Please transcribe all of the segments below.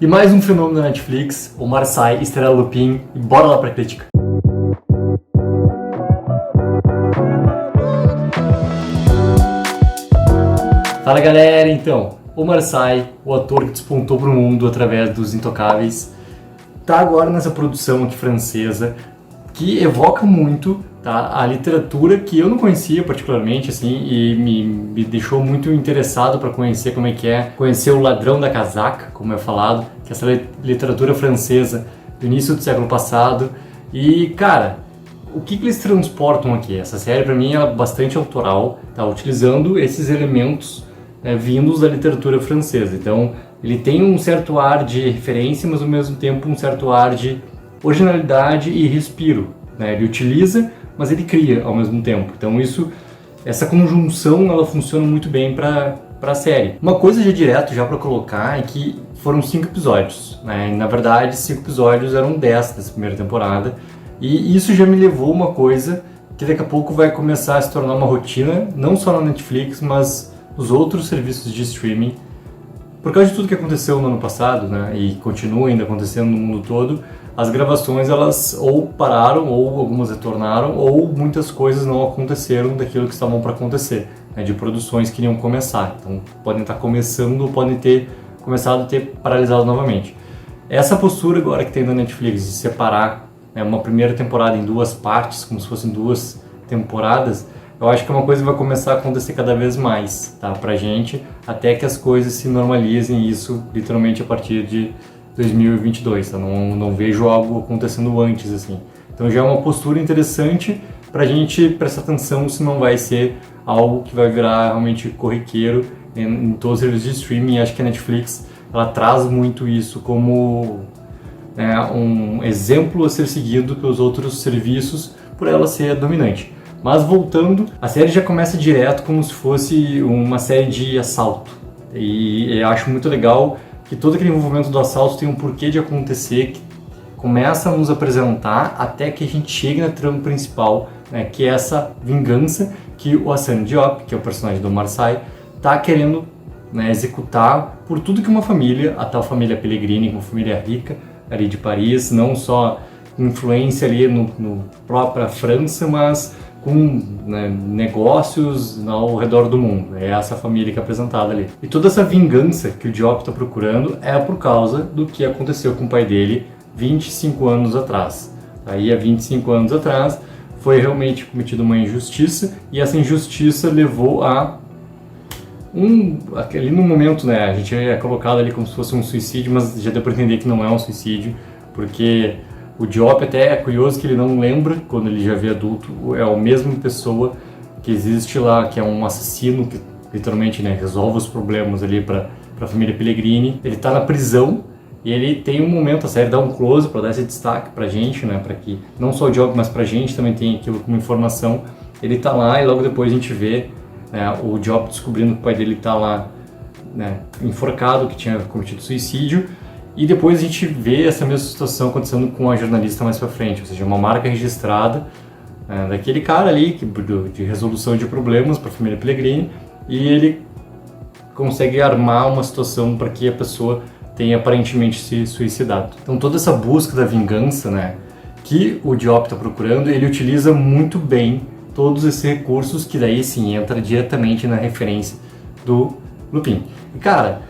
E mais um fenômeno da Netflix, o Marseille estrela Lupin, e bora lá pra crítica. Fala galera, então, o Marseille, o ator que despontou pro mundo através dos Intocáveis, tá agora nessa produção aqui francesa, que evoca muito, tá, a literatura que eu não conhecia particularmente, assim, e me deixou muito interessado para conhecer como é que é, conhecer o Ladrão da Casaca, como é falado, que é essa literatura francesa do início do século passado. E, cara, o que eles transportam aqui? Essa série, para mim, é bastante autoral, tá, utilizando esses elementos vindos da literatura francesa. Então, ele tem um certo ar de referência, mas ao mesmo tempo um certo ar de originalidade e respiro, né? Ele utiliza, mas ele cria ao mesmo tempo. Então essa conjunção, ela funciona muito bem para a série. Uma coisa já direto já para colocar é que foram 5 episódios, né? E, na verdade, 5 episódios eram 10 dessa primeira temporada. E isso já me levou a uma coisa que daqui a pouco vai começar a se tornar uma rotina, não só na Netflix, mas nos outros serviços de streaming. Por causa de tudo que aconteceu no ano passado, né, e continua ainda acontecendo no mundo todo, as gravações elas ou pararam, ou algumas retornaram, ou muitas coisas não aconteceram daquilo que estavam para acontecer, né, de produções que iriam começar. Então podem estar começando ou podem ter começado a ter paralisado novamente. Essa postura agora que tem da Netflix de separar, né, uma primeira temporada em 2 partes, como se fossem 2 temporadas, eu acho que é uma coisa que vai começar a acontecer cada vez mais, tá, pra gente, até que as coisas se normalizem, isso literalmente a partir de 2022, tá? Não vejo algo acontecendo antes, assim. Então já é uma postura interessante pra gente prestar atenção se não vai ser algo que vai virar realmente corriqueiro em todos os serviços de streaming. Acho que a Netflix, ela traz muito isso como, né, um exemplo a ser seguido pelos outros serviços por ela ser dominante. Mas voltando, a série já começa direto como se fosse uma série de assalto. E eu acho muito legal que todo aquele envolvimento do assalto tem um porquê de acontecer, que começa a nos apresentar até que a gente chegue na trama principal, né, que é essa vingança que o Assane Diop, que é o personagem do Marseille, está querendo, né, executar por tudo que uma família, a tal família Pellegrini, uma família rica ali de Paris, não só influência ali no própria França, mas com, né, negócios ao redor do mundo. É essa família que é apresentada ali. E toda essa vingança que o Diop está procurando é por causa do que aconteceu com o pai dele 25 anos atrás. Aí, há 25 anos atrás, foi realmente cometida uma injustiça, e essa injustiça levou a ali no momento, né, a gente é colocado ali como se fosse um suicídio, mas já deu para entender que não é um suicídio, porque o Diop até é curioso que ele não lembra, quando ele já vê adulto, é a mesma pessoa que existe lá, que é um assassino que literalmente, né, resolve os problemas ali para a família Pellegrini. Ele tá na prisão e ele tem um momento, a série dá um close para dar esse destaque pra gente, né, para que não só o Diop, mas pra gente também tem aquilo como informação. Ele tá lá e logo depois a gente vê, né, o Diop descobrindo que o pai dele tá lá, né, enforcado, que tinha cometido suicídio. E depois a gente vê essa mesma situação acontecendo com a jornalista mais pra frente, ou seja, uma marca registrada daquele cara ali de resolução de problemas para a família Pellegrini, e ele consegue armar uma situação para que a pessoa tenha aparentemente se suicidado. Então toda essa busca da vingança, né, que o Diop está procurando, ele utiliza muito bem todos esses recursos, que daí sim entra diretamente na referência do Lupin. E cara,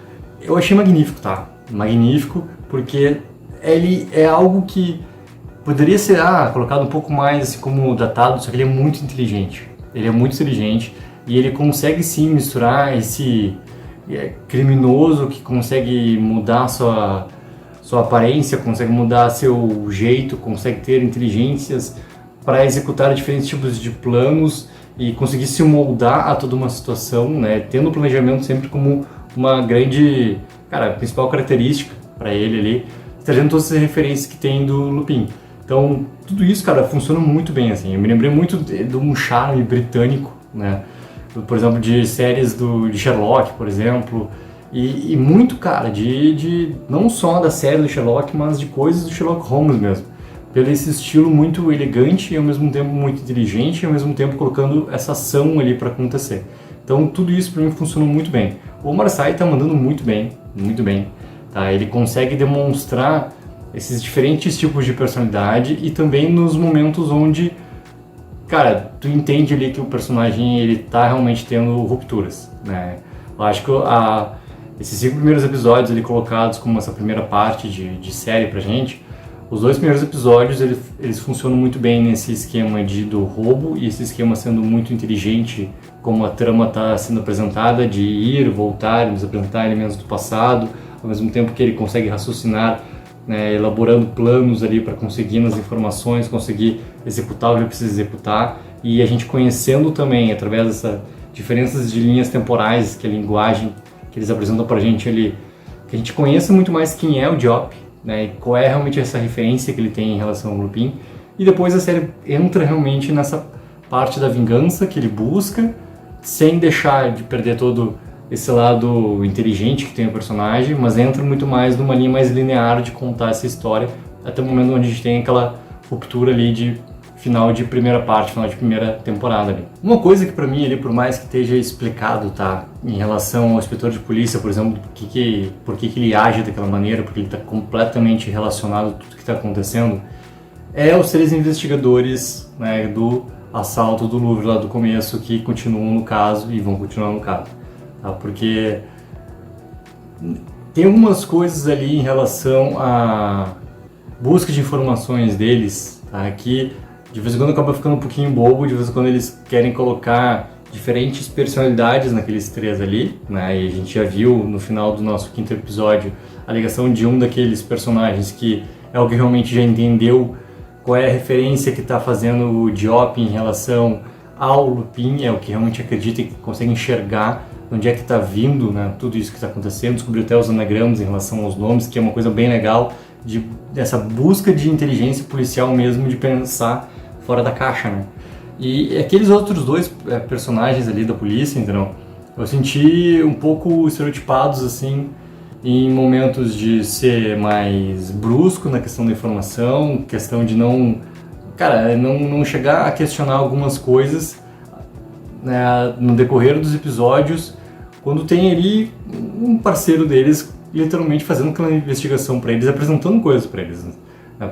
eu achei magnífico, tá? Magnífico, porque ele é algo que poderia ser colocado um pouco mais assim como datado, só que ele é muito inteligente. Ele é muito inteligente e ele consegue sim misturar esse criminoso que consegue mudar sua aparência, consegue mudar seu jeito, consegue ter inteligências para executar diferentes tipos de planos e conseguir se moldar a toda uma situação, né? Tendo o planejamento sempre como uma grande, a principal característica para ele ali, trazendo todas essas referências que tem do Lupin. Então, tudo isso, cara, funciona muito bem, assim. Eu me lembrei muito de um charme britânico, né? Por exemplo, de séries de Sherlock, por exemplo, e muito, cara, de não só da série do Sherlock, mas de coisas do Sherlock Holmes mesmo. Pelo esse estilo muito elegante e ao mesmo tempo muito inteligente e ao mesmo tempo colocando essa ação ali para acontecer. Então tudo isso para mim funcionou muito bem. O Marseille tá mandando muito bem, tá? Ele consegue demonstrar esses diferentes tipos de personalidade e também nos momentos onde, cara, tu entende ali que o personagem ele tá realmente tendo rupturas, né? Eu acho que esses 5 primeiros episódios ali colocados como essa primeira parte de série pra gente, os 2 primeiros episódios eles funcionam muito bem nesse esquema do roubo e esse esquema sendo muito inteligente, como a trama está sendo apresentada, de ir, voltar, nos apresentar elementos do passado, ao mesmo tempo que ele consegue raciocinar, né, elaborando planos ali para conseguir nas informações, conseguir executar o que ele precisa executar, e a gente conhecendo também, através dessas diferenças de linhas temporais, que a linguagem que eles apresentam para a gente ali, que a gente conheça muito mais quem é o Diop, né, e qual é realmente essa referência que ele tem em relação ao Lupin, e depois a série entra realmente nessa parte da vingança que ele busca, sem deixar de perder todo esse lado inteligente que tem o personagem, mas entra muito mais numa linha mais linear de contar essa história, até o momento onde a gente tem aquela ruptura ali de final de primeira parte, final de primeira temporada ali. Uma coisa que pra mim ali, por mais que esteja explicado, tá, em relação ao inspetor de polícia, por exemplo, por que ele age daquela maneira, porque ele tá completamente relacionado a tudo que está acontecendo, é os 3 investigadores, né, do assalto do Louvre lá do começo, que continuam no caso e vão continuar no caso, tá? Porque tem algumas coisas ali em relação à busca de informações deles, tá, que de vez em quando acaba ficando um pouquinho bobo, de vez em quando eles querem colocar diferentes personalidades naqueles 3 ali, né, e a gente já viu no final do nosso 5º episódio a ligação de um daqueles personagens que é o que realmente já entendeu qual é a referência que está fazendo o Diop em relação ao Lupin, é o que realmente acredita e consegue enxergar onde é que está vindo, né, tudo isso que está acontecendo, descobriu até os anagramas em relação aos nomes, que é uma coisa bem legal, dessa busca de inteligência policial mesmo, de pensar fora da caixa, né. E aqueles outros 2 personagens ali da polícia, então, eu senti um pouco estereotipados, assim, em momentos de ser mais brusco na questão da informação, questão de não chegar a questionar algumas coisas, né, no decorrer dos episódios, quando tem ali um parceiro deles literalmente fazendo aquela investigação para eles, apresentando coisas para eles, né?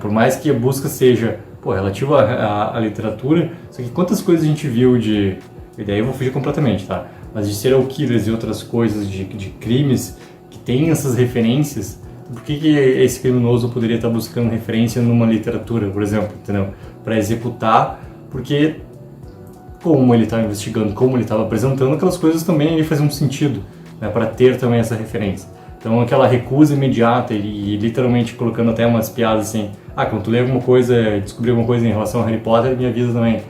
Por mais que a busca seja relativa à literatura, só que quantas coisas a gente viu e daí eu vou fugir completamente, tá? Mas de serial killers e outras coisas, de crimes que tem essas referências, por que esse criminoso poderia estar buscando referência numa literatura, por exemplo, entendeu? Para executar, porque como ele estava investigando, como ele estava apresentando, aquelas coisas também ali faziam sentido, né, para ter também essa referência. Então aquela recusa imediata e literalmente colocando até umas piadas assim, quando tu lê alguma coisa, descobrir alguma coisa em relação a Harry Potter, me avisa também.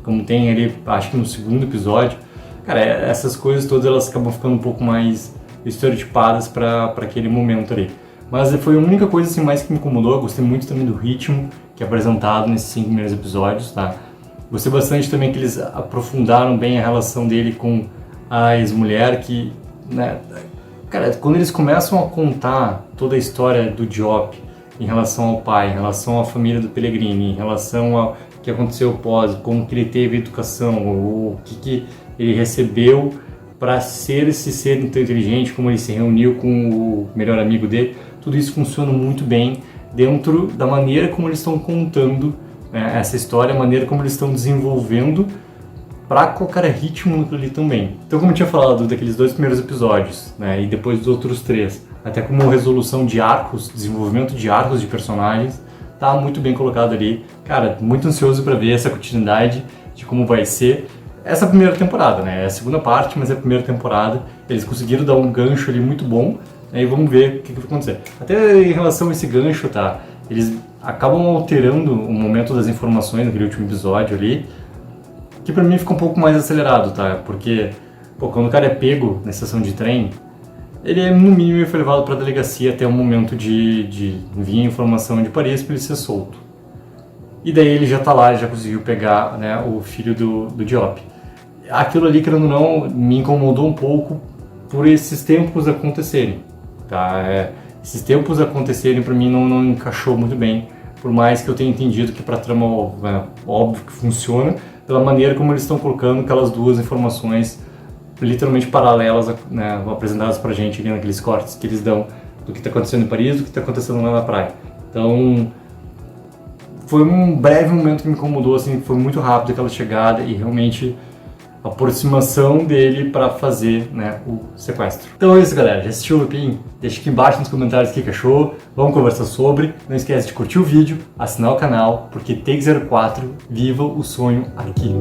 Como tem ali, acho que no 2º episódio, cara, essas coisas todas elas acabam ficando um pouco mais estereotipadas para aquele momento ali. Mas foi a única coisa assim mais que me incomodou. Eu gostei muito também do ritmo que é apresentado nesses 5 primeiros episódios, tá? Gostei bastante também que eles aprofundaram bem a relação dele com a ex-mulher, que, né, cara, quando eles começam a contar toda a história do Diop em relação ao pai, em relação à família do Pellegrini, em relação ao que aconteceu pós, como que ele teve educação, o que ele recebeu para ser esse ser tão inteligente, como ele se reuniu com o melhor amigo dele, tudo isso funciona muito bem dentro da maneira como eles estão contando, né, essa história, a maneira como eles estão desenvolvendo para colocar ritmo ali também. Então, como eu tinha falado daqueles 2 primeiros episódios, né, e depois dos outros 3, até como resolução de arcos, desenvolvimento de arcos de personagens, tá muito bem colocado ali. Cara, muito ansioso para ver essa continuidade de como vai ser essa primeira temporada, né? É a segunda parte, mas é a primeira temporada. Eles conseguiram dar um gancho ali muito bom, né, e vamos ver o que vai acontecer. Até em relação a esse gancho, tá? Eles acabam alterando o momento das informações naquele último episódio ali, que pra mim fica um pouco mais acelerado, tá? Porque, quando o cara é pego na estação de trem, ele no mínimo foi levado pra delegacia até o momento de vir a informação de Paris para ele ser solto. E daí ele já tá lá, já conseguiu pegar, né, o filho do Diop. Aquilo ali, querendo ou não, me incomodou um pouco por esses tempos acontecerem, tá? Esses tempos acontecerem pra mim não encaixou muito bem, por mais que eu tenha entendido que pra trama óbvio que funciona, pela maneira como eles estão colocando aquelas 2 informações literalmente paralelas, né, apresentadas pra gente ali naqueles cortes que eles dão do que está acontecendo em Paris, do que está acontecendo lá na praia. Então, foi um breve momento que me incomodou, assim, foi muito rápido aquela chegada e realmente a aproximação dele para fazer, né, o sequestro. Então é isso, galera. Já assistiu o Lupin? Deixa aqui embaixo nos comentários o que achou. Vamos conversar sobre. Não esquece de curtir o vídeo, assinar o canal, porque Take 04, viva o sonho aqui.